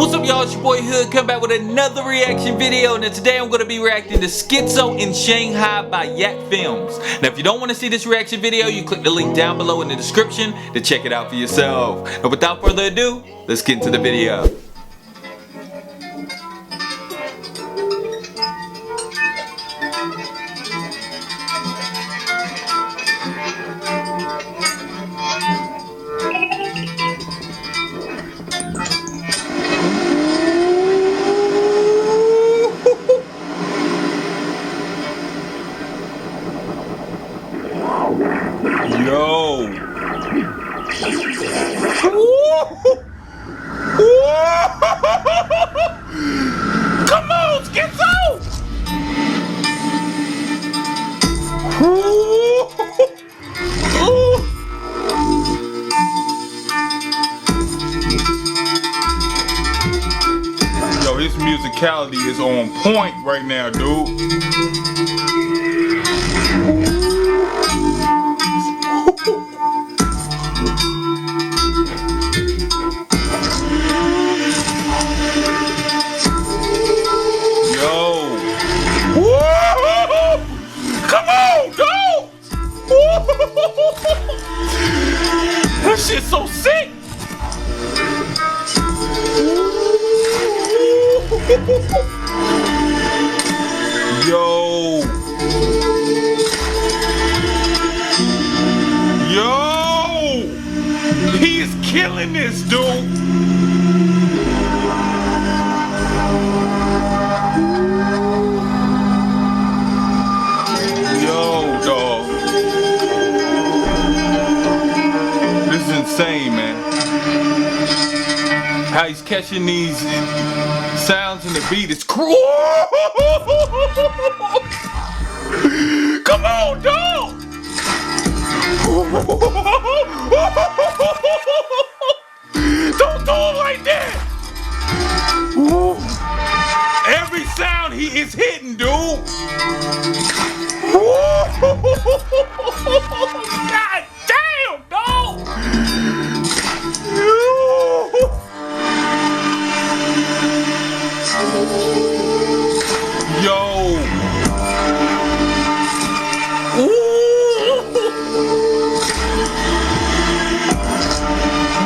What's up, y'all? It's your boy Hood, come back with another reaction video. And today I'm going to be reacting to Skitzo in Shanghai by YAK Films. Now if you don't want to see this reaction video, you click the link down below in the description to check it out for yourself. But without further ado, let's get into the video. Yo! Come on, Skitzo! Yo, his musicality is on point right now, dude. That shit's so sick! Yo! Yo! He is killing this, dude! Yo, dog. This is insane, man. How he's catching these sounds in the beat is cruel. Come on, dog. Don't do it like that. Every sound he is hitting, dude. God damn, dog. Yo.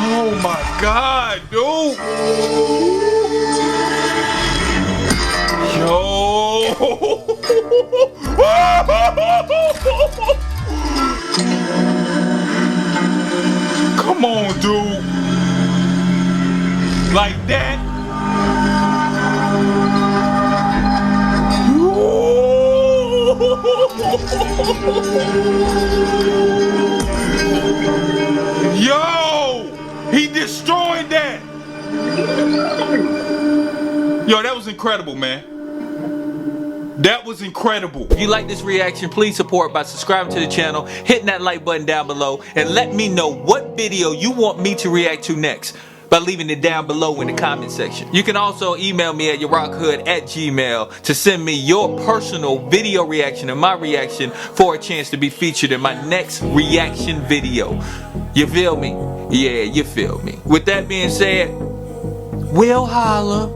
Oh my God, dude. Yo. Come on, dude. Like that. Yo! He destroyed that! Yo, that was incredible, man. That was incredible. If you like this reaction, please support by subscribing to the channel, hitting that like button down below, and let me know what video you want me to react to next by leaving it down below in the comment section. You can also email me at YAKHood@gmail.com to send me your personal video reaction and my reaction for a chance to be featured in my next reaction video. You feel me? Yeah, you feel me. With that being said, we'll holla.